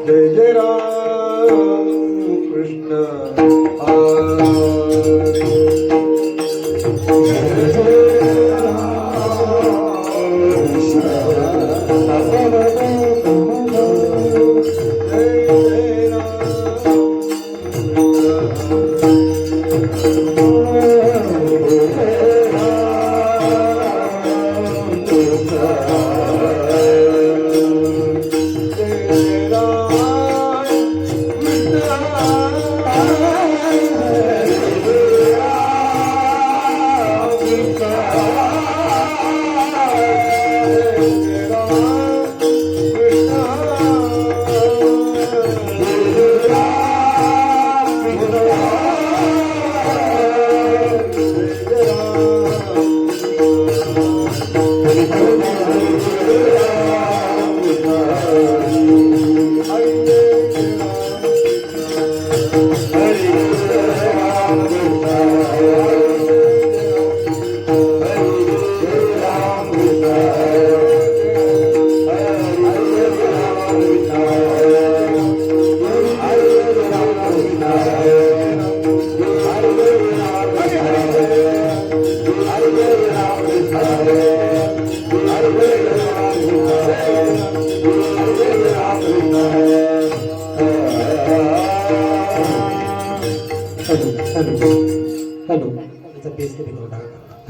जय जय Ram Krishna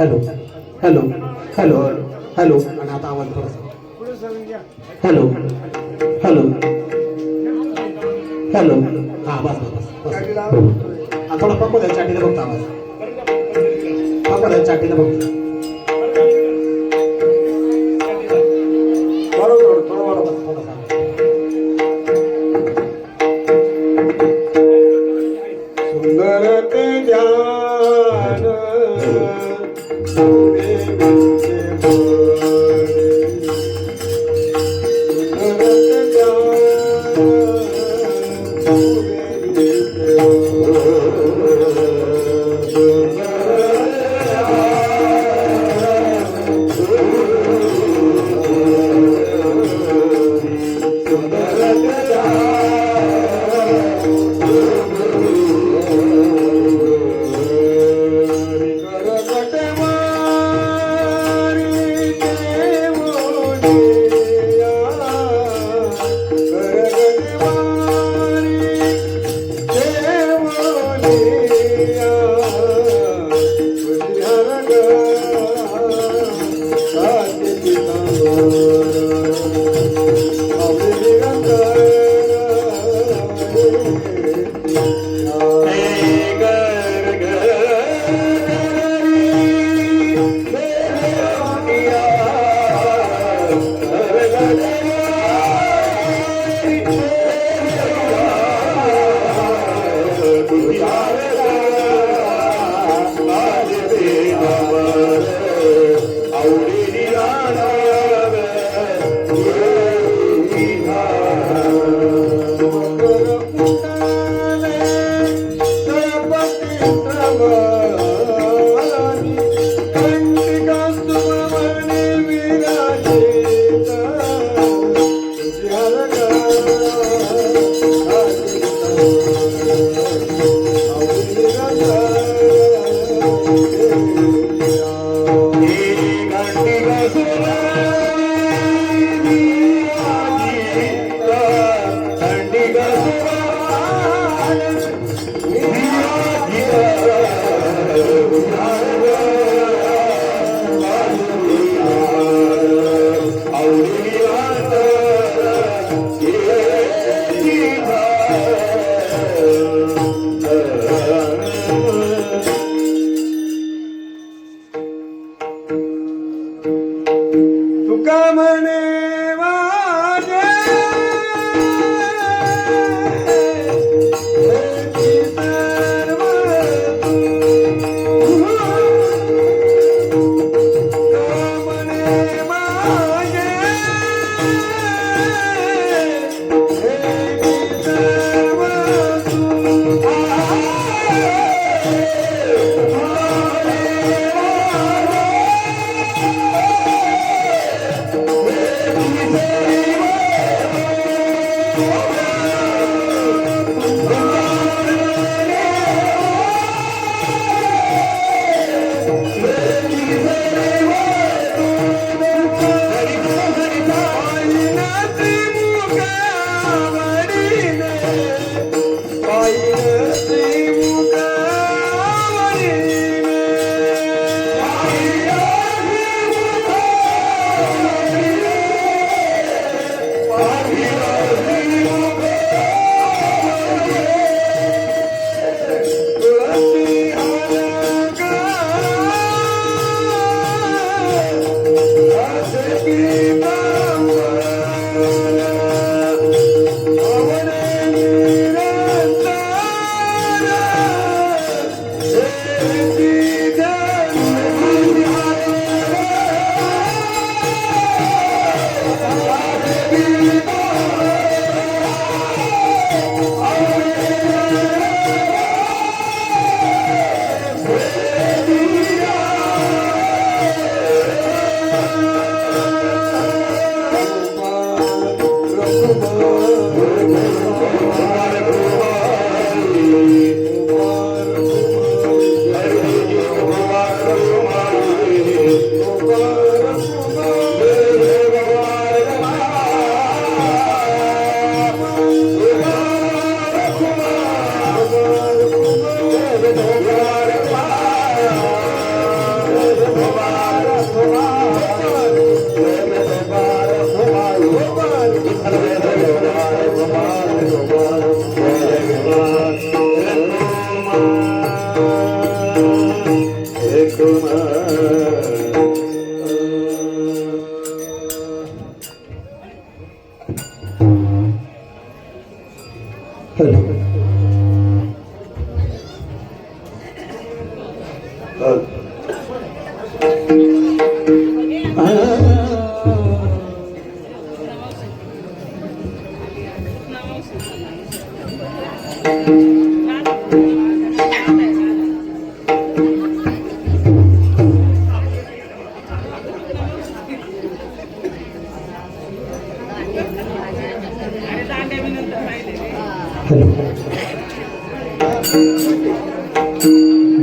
hello hello hello hello आणि आता आवाज थोडासा हॅलो हॅलो हॅलो हा बस बस बस थोडा पक्को द्या चाटीला बघतो आवाज पक्को द्या चाटीला बघतो बरोबर थोडं बरोबर थोडासा सुंदर ते ध्यान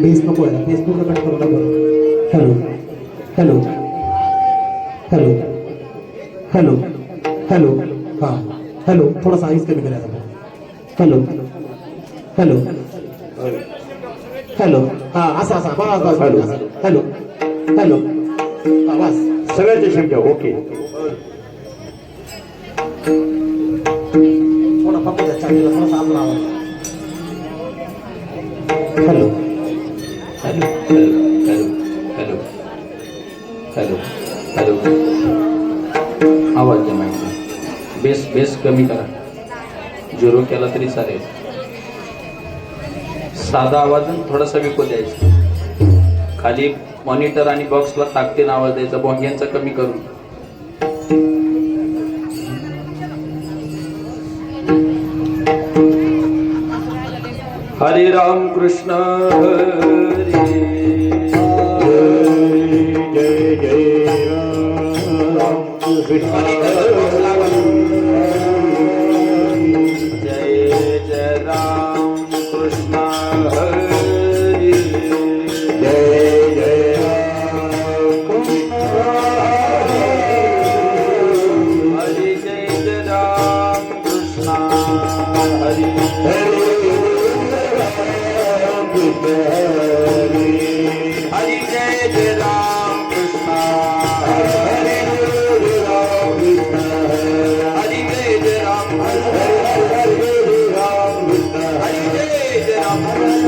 बेस नको आहे बेस पूर्ण कट करू नका hello hello hello hello hello हां हॅलो थोडासा आईस कमी करायचा हॅलो हॅलो हॅलो हां असा असा बस बस हॅलो हॅलो हां बस सगळ्याचे शक्य ओके थोडा फक्त द्या चांगला थोडासा आपला आवाज hello hello hello hello hello hello आवाज द्या माहिती बेस बेस कमी करा झिरो केला तरी चालेल साधा आवाज थोडासा विको द्यायचा खाली मॉनिटर आणि बॉक्सला ताकदीने आवाज द्यायचा भोंग्यांचा कमी करून हरे राम कृष्ण हरे जय जय राम कृष्ण जय जय राम कृष्ण हरे जय जय राम हरे जय जय राम कृष्ण हरे हरि जय जय राम कृष्ण हरि हरि जय जय राम हरि जय जय राम हरि जय जय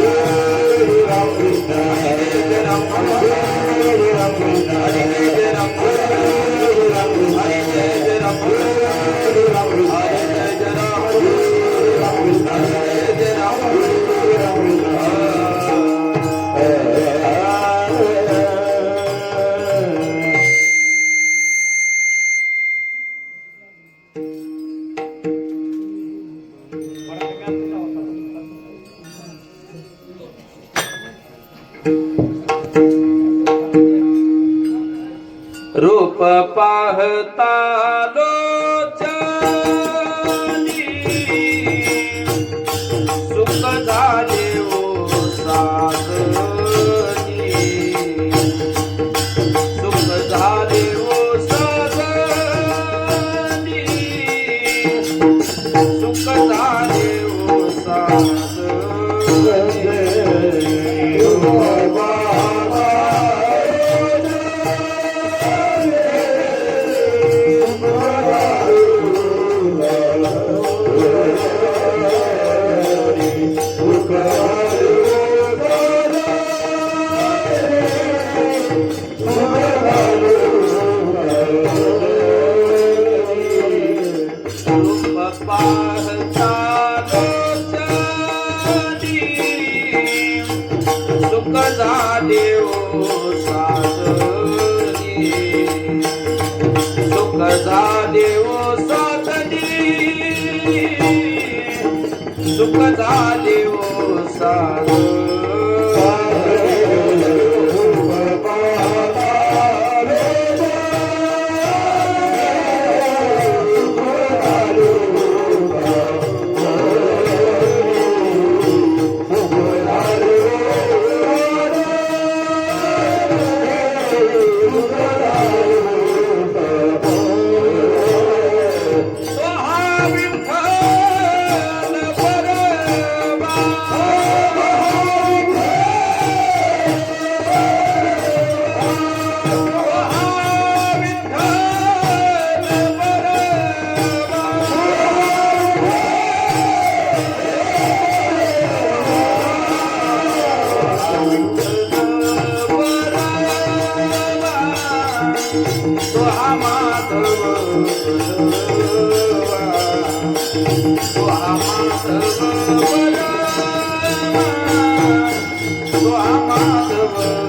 राम हरि जय जय राम हरि जय जय राम हरि जय जय राम हरि जय राम रूप पाहता लोचनी सुख झाले ओ सागरी सुख झाले ओ सागरी सुख झाले ओ सागरी सुख झाले ओ सागरी सुख झाले ओ सागरी सुख झाले ओ सागरी तो हा माधव तो हा माधव तो हा माधव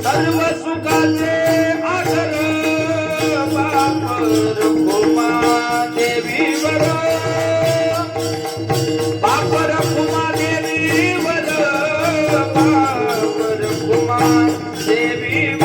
सर्व सुखाचे आदर बापर भूमा देवीवर बापर भूमा देवीवर बापर भूमा देवीवर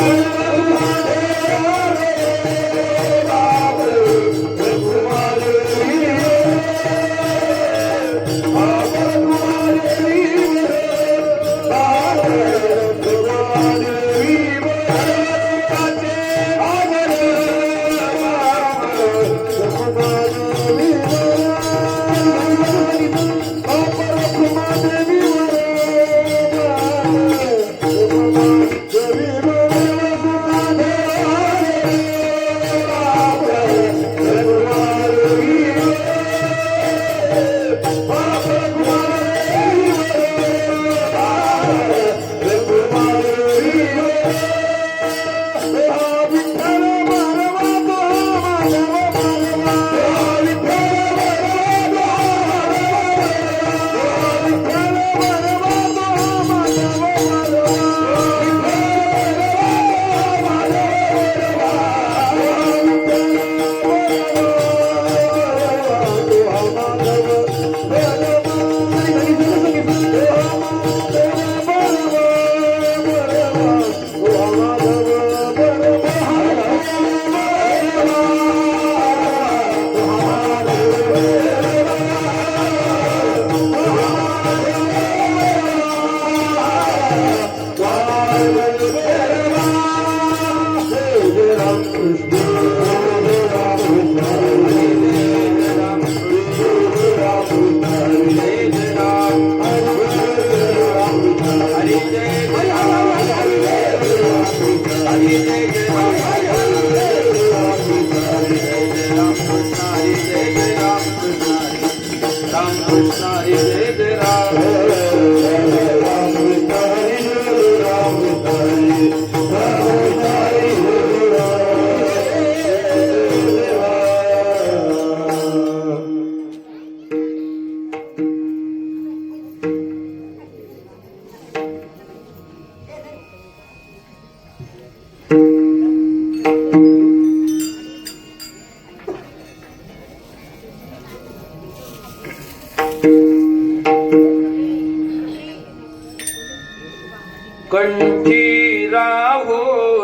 कंठी राहो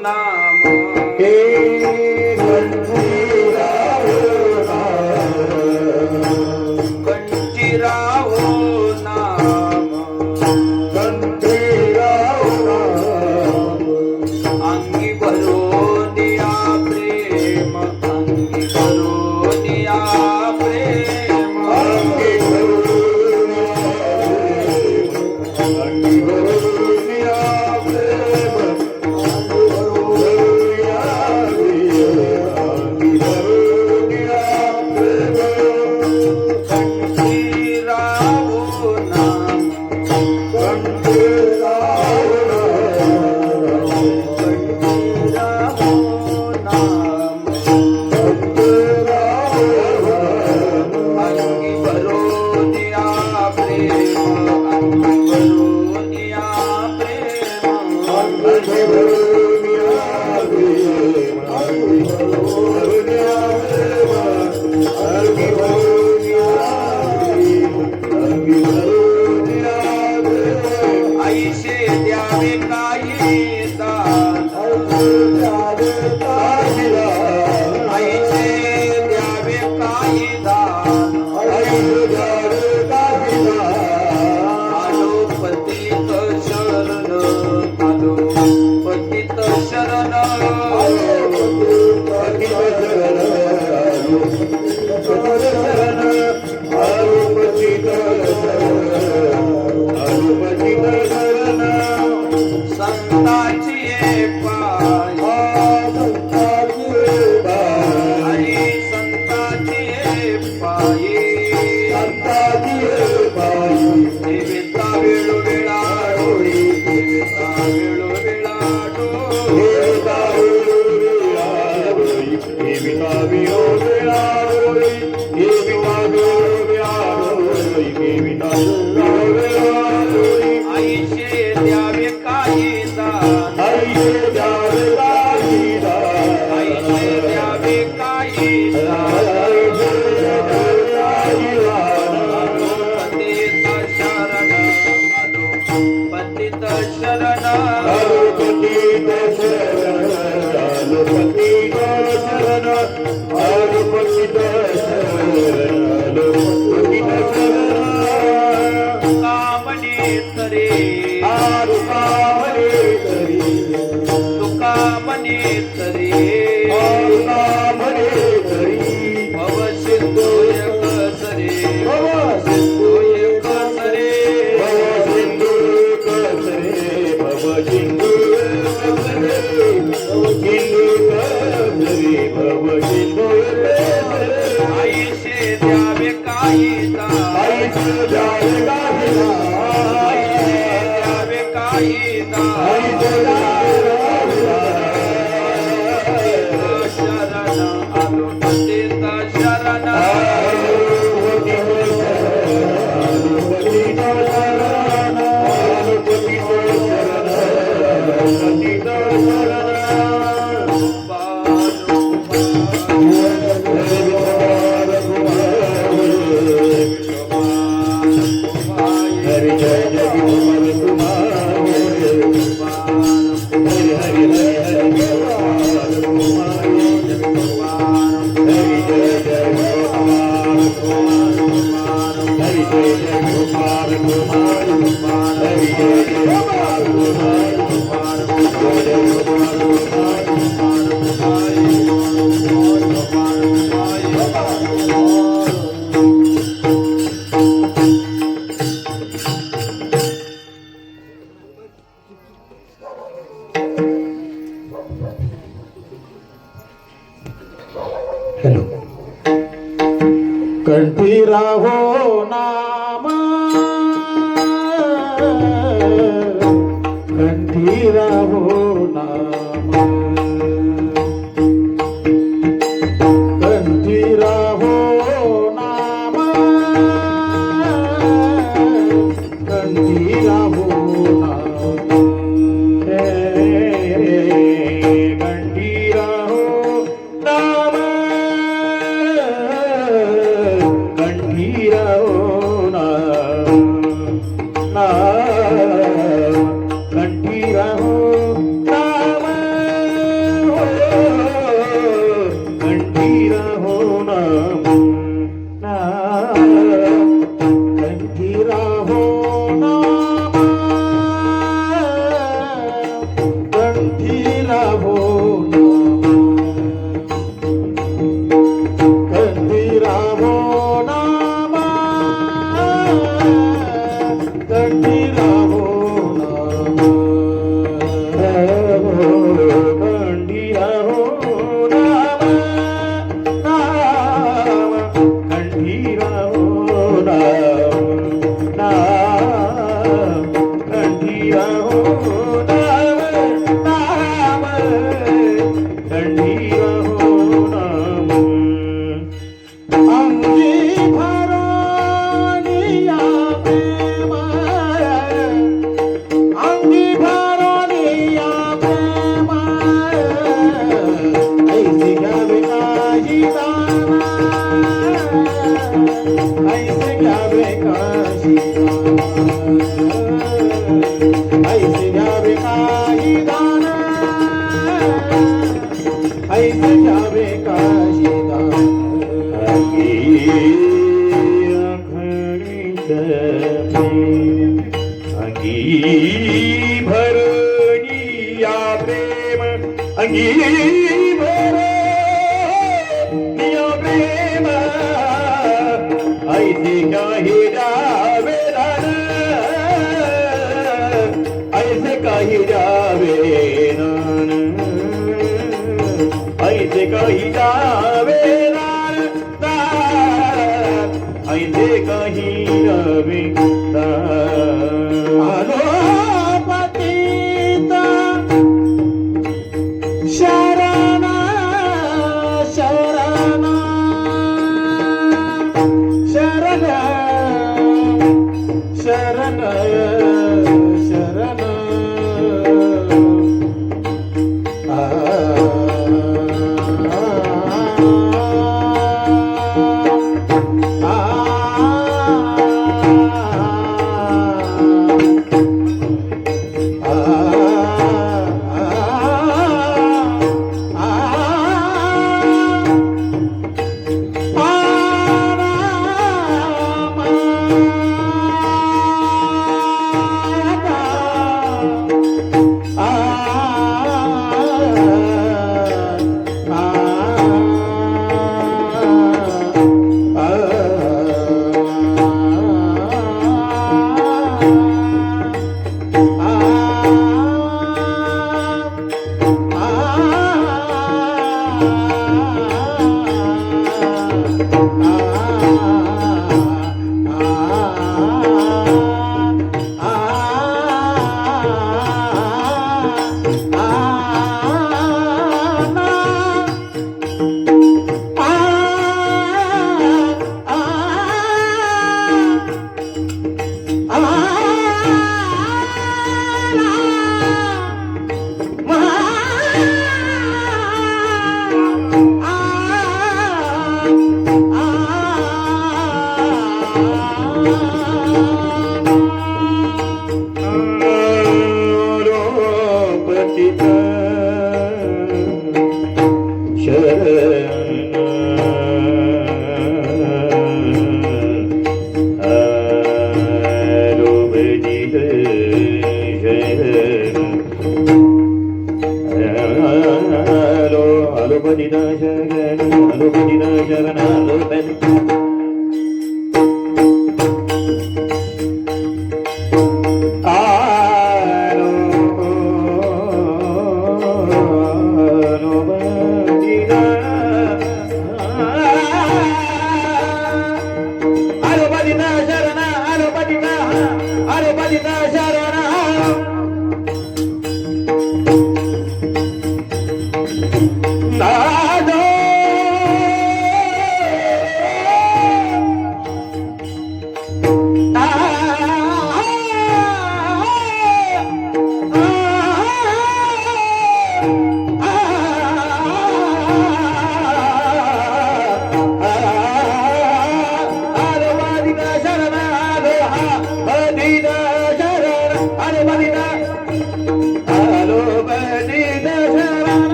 नाम कंठी राहो नाम ठेविता वेळोवेळा डोळी ठेविता वेळोवेळा डोळी देविता वेळोवेळा डोळी देविता वेळोवेळा डोळी देविता वेळोवेळा डोळी देविता वेळोवेळा डोळी आईशे द्यावे काही दान आईचे द्यावे काही दान आईशे द्यावे काही दान पतित शरण आलो पतित शरण कामने तरे तुका मने तरे भव सिंधू एक सरे सिंधू एक सरे आईशे द्यावे काही दान आईशे द्यावे काही दान शरण आलो पतित शरण हरि जय जय कुमार कुमार हरि हरि हरि हरि कुमार कुमार हरि जय जय कुमार कुमार हरि जय जय कुमार कुमार हरि जय जय कुमार कुमार जय जय कुमार हॅलो कंठी राहो नाम कंठी राहो नाम कंठी राहो नाम कंठी राहो नाम कंठी राहो नाम अंगी भरो निया प्रेम ऐसे काही जावे दान ऐसे काही जावे दान ऐसे काही जावे दान ऐसे काही जावे दान शरण शरण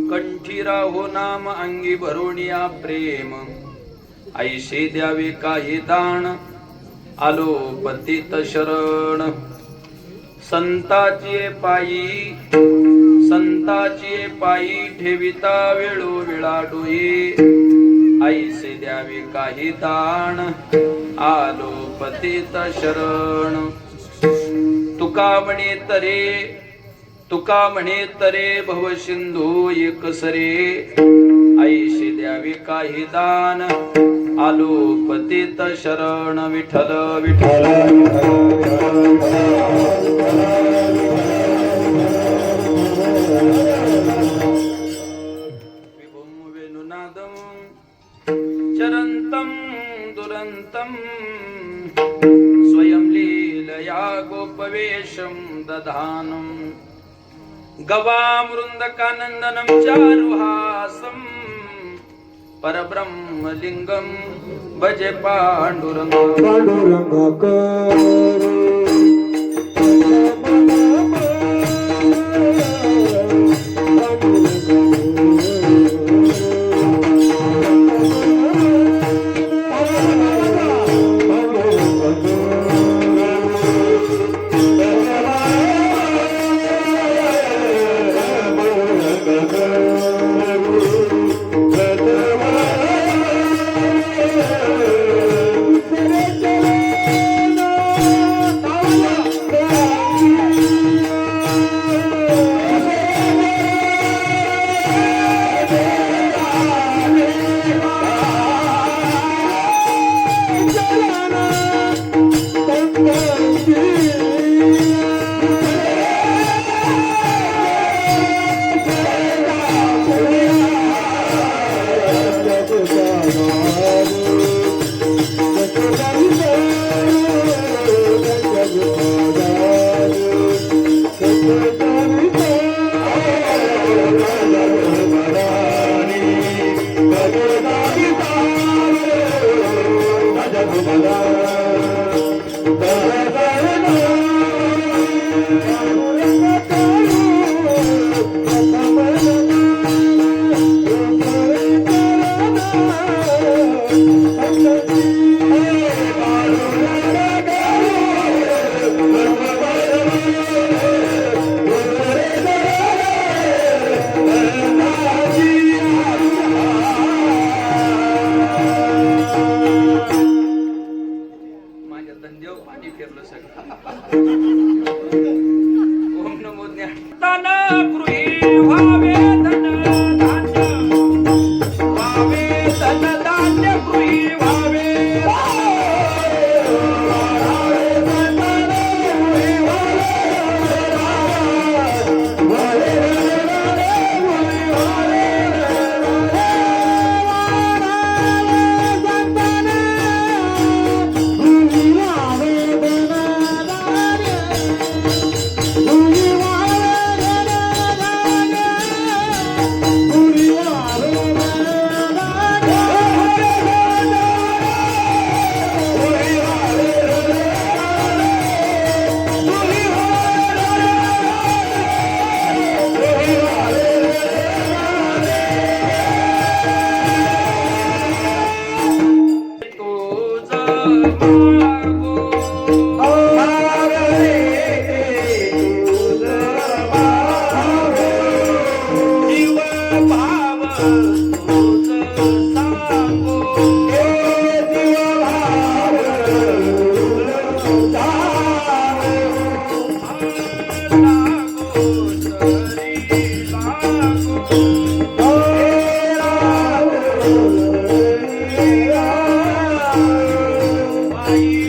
कंठी राहो नाम अंगी भरोनिया प्रेम ऐशे द्यावे काही दान आलो पतित शरण संताची पायी ठेविता वेळोवेळा डोये ऐसे द्यावे काही दान आलो पतित शरण तुका म्हणे तरे भव सिंधू एक सरे ऐशे द्यावे काही दान आलो पतित शरण विठ्ठल विठ्ठल विभुम वेणुनादम चरंतम दुरंतम स्वयं लीलया गोपवेशम दधानम गवामृन्दकानन्दनं चारुहासं परब्रह्मलिङ्गं भजे पाण्डुरङ्गं Bye.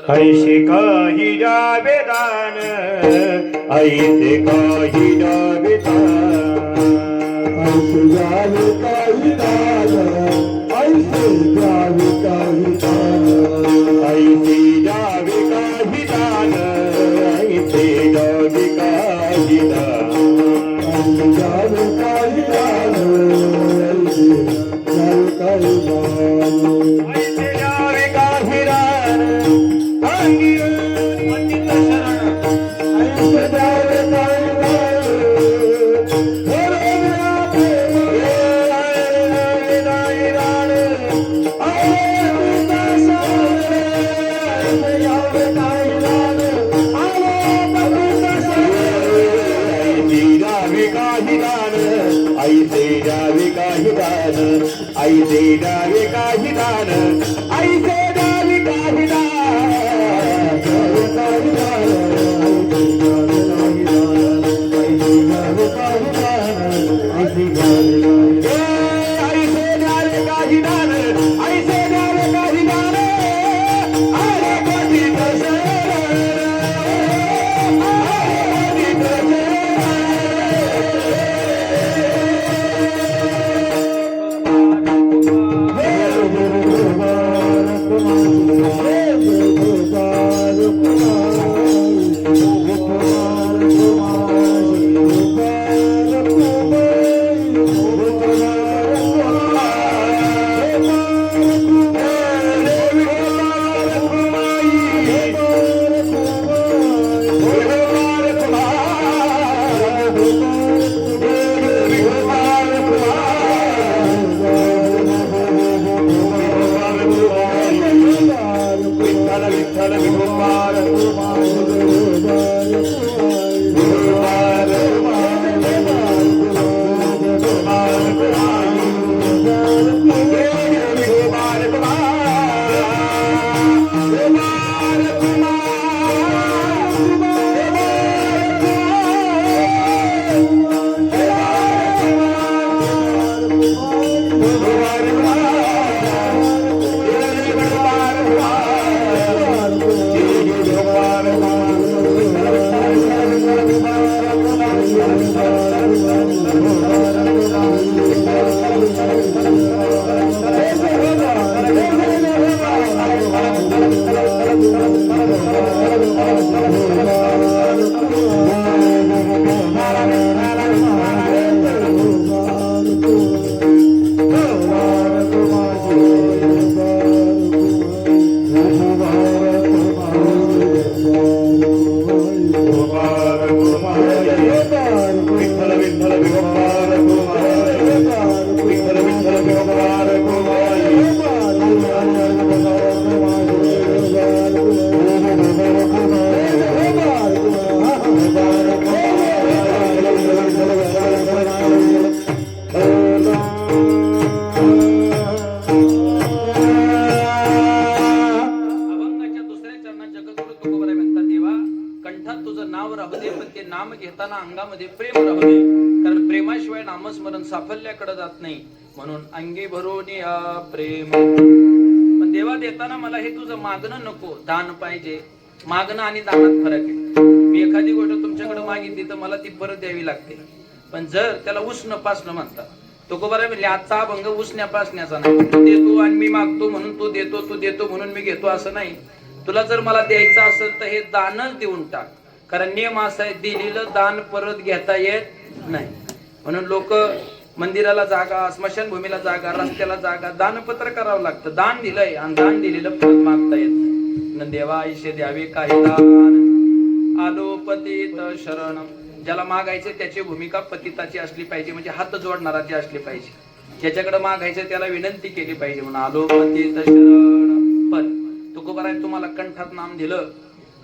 ऐसे काही जावे दान ऐसे काही जावे दान ऐसे जावे काही दान ऐसे जावे काही दान ऐसे जावे काही दान ऐसे जावे काही दान ऐसे जावे काही दान ऐसे जावे काही दान ऐसे जावे काही दान अंगी मंदिर शरण ऐसे जावे काही दान ऐसे जावे काही दान ऐसे जावे काही दान ऐसे जावे काही अंगामध्ये प्रेम राहू दे, कारण प्रेमाशिवाय नामस्मरण साफल्याकडे जात नाही. म्हणून अंगी भरून या प्रेम. पण देवा देताना मला हे तुझं मागणं नको, दान पाहिजे. मागणं आणि दानात फरक आहे. मी एखादी गोष्ट तुमच्याकडे मागितली तर मला ती परत द्यावी लागते. पण जर त्याला उष्ण पासणं म्हणतात, तो बरं म्हणजे आजचा अभंग उसण्या पासण्याचा नाही. तू देतो आणि मी मागतो म्हणून तू देतो म्हणून मी घेतो असं नाही. तुला जर मला द्यायचं असेल तर हे दानच देऊन टाक. कारण नियम असा आहे, दिलेलं दान परत घेता येत नाही. म्हणून लोक मंदिराला जागा, स्मशानभूमीला जागा, रस्त्याला जागा, दानपत्र करावं लागतं. दान दिलंय आणि दान दिलेलं परत मागता येत नाही. देवा आयुष्य द्यावे काही दान, आलो पतित शरण. ज्याला मागायचे त्याची भूमिका पतिताची असली पाहिजे, म्हणजे हात जोडणाराची असली पाहिजे. ज्याच्याकडे मागायचं त्याला विनंती केली पाहिजे. म्हणून आलो पतित शरण. पण तुकोबाराय तुम्हाला कंठात नाम दिलं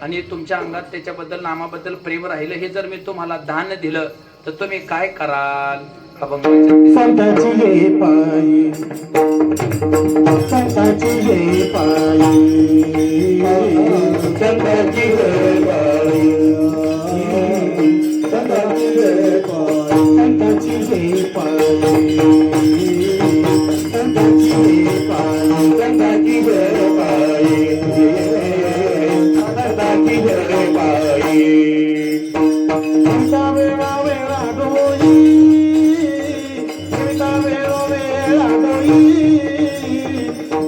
आणि तुमच्या अंगात त्याच्याबद्दल नामाबद्दल प्रेम राहिलं, हे जर मी तुम्हाला दान दिलं तर तुम्ही काय कराल? संताची हे पायी, संताची हे पायी, संताची हे पायी, संताची हे पायी, संताची हे पायी, संताची हे पायी, संताची हे पायी, संताची हे पायी. संता वेळा वेळा डोई, संता वेळो वेळा डोई,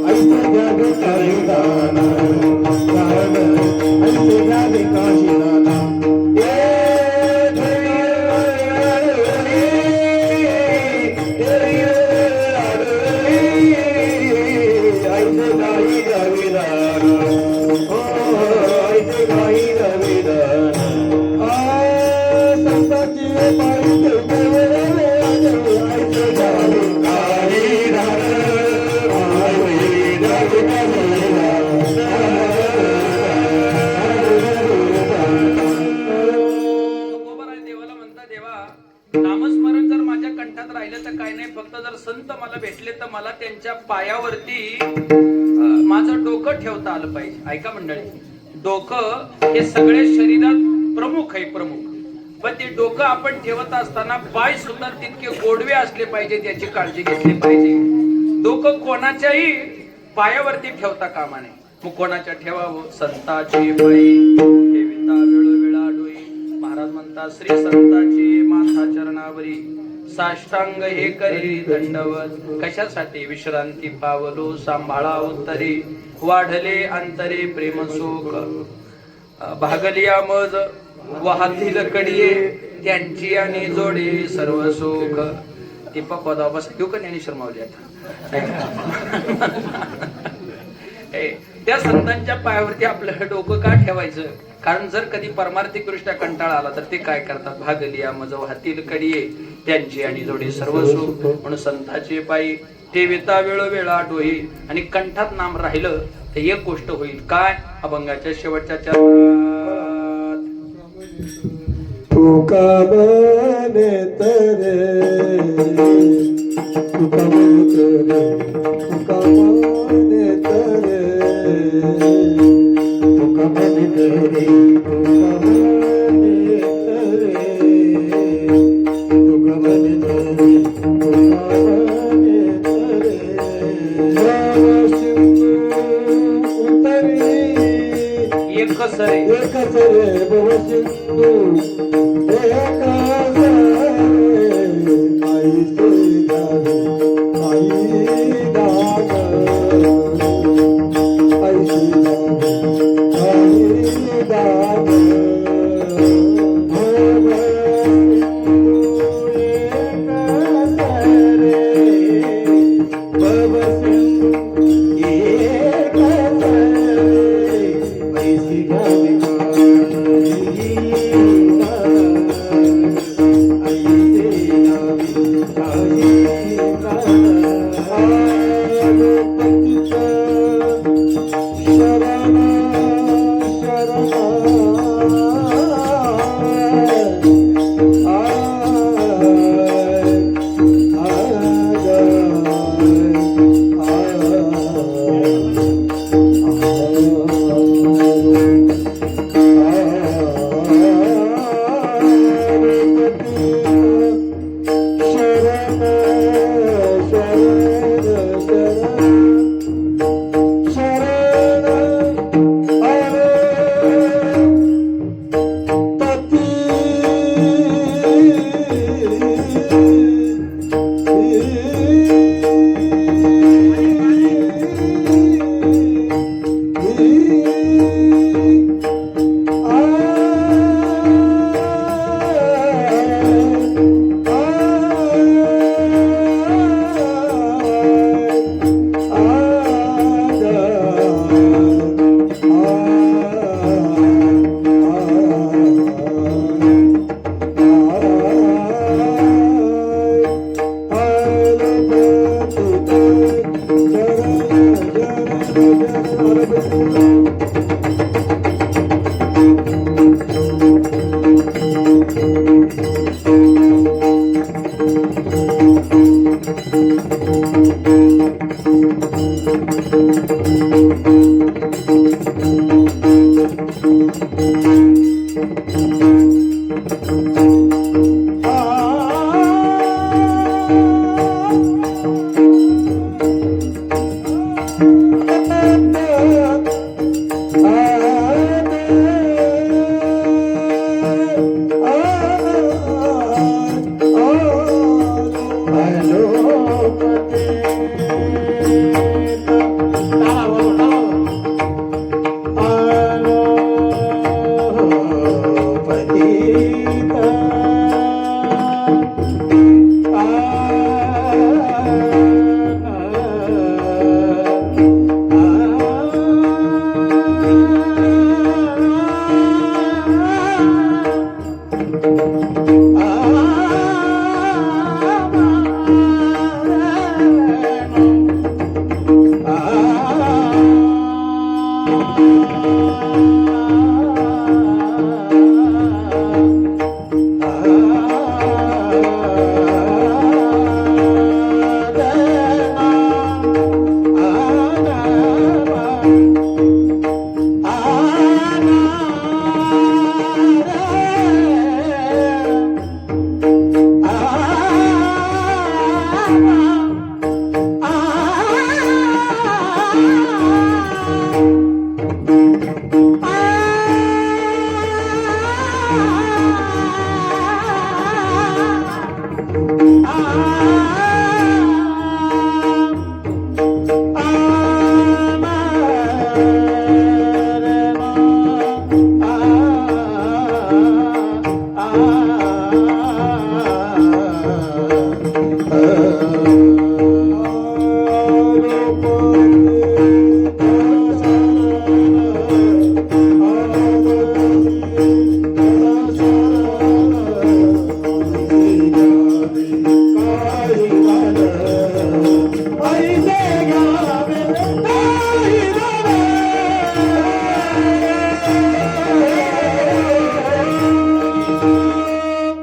ऐसे जग काही दाना, ऐसे जग काही दाना. नामस्मरण जर माझ्या कंठात राहिलं तर काय नाही, फक्त जर संत मला भेटले तर मला त्यांच्या पायावरती माझं डोकं ठेवता आलं पाहिजे. ऐका मंडळी, डोकं हे सगळे शरीरात प्रमुख आहे, प्रमुख. पण ते डोकं आपण ठेवत असताना पाय सुद्धा तितके गोडवे असले पाहिजे, त्याची काळजी घेतली पाहिजे. डोकं कोणाच्याही पायावरती ठेवता कामा नये. मग कोणाच्या ठेवावं? संताची पायी ठेविता वेळोवेळा डोई. महाराज म्हणतात, श्री संताची माथा चरणावरी, साष्टांग हे करी दंडवत. कशासाठी? विश्रांती पावलो सांभाळा उत्तरी, वाढले अंतरे प्रेम सुख, भागलिया मज वाहतील कडिये, त्यांची आणि जोडे सर्व सुख. टिपा पदा बस घेऊ का ज्ञानेश्वर माऊली आता. त्या संतांच्या पायावरती आपलं डोकं का ठेवायचं? कारण जर कधी परमार्थिक दृष्ट्या कंटाळा आला तर ते काय करतात? भागलिया मज वाहतील कडिये, त्यांची आणि जोडे सर्व सुख. म्हणून संताचे पायी ठेविता वेळोवेळा डोई. आणि कंठात नाम राहिलं तर एक गोष्ट होईल, काय? अभंगाच्या शेवटच्या चरणात तुका बने तरे, तुका बने तरे, तुका बने तरे, तुका बने तरे, तुका बने तरे, तुका बने तरे, तुका बने तरे. भव सिंधू उतरी, एकच रे, एकच रे भव सिंधू, एकच रे. आई से जावे, आई दाग, आई से जावे, आई दाग. भव सिंधू एकच रे, भव सिंधू एकच रे. ऐसी गावे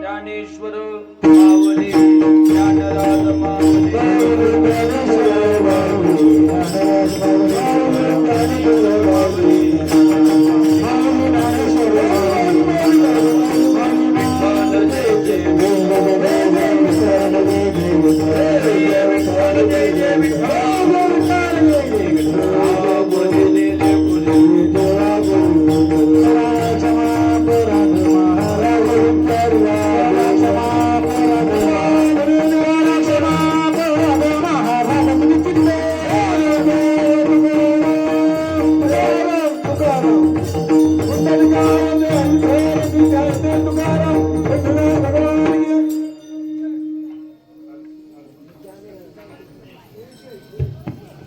ज्ञानेश्वर माऊली ज्ञानराज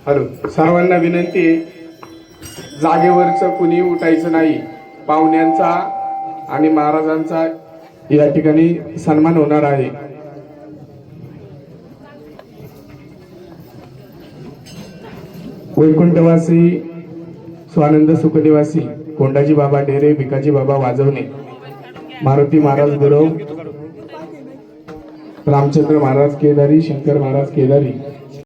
हॅलो, सर्वांना विनंती आहे, जागेवरचं कुणी उठायचं नाही. पाहुण्यांचा आणि महाराजांचा या ठिकाणी सन्मान होणार आहे. वैकुंठवासी स्वानंद सुखनिवासी कोंडाजी बाबा डेरे, भिकाजी बाबा वाजवणे, मारुती महाराज गुरव, रामचंद्र महाराज केदारी, शंकर महाराज केदारी,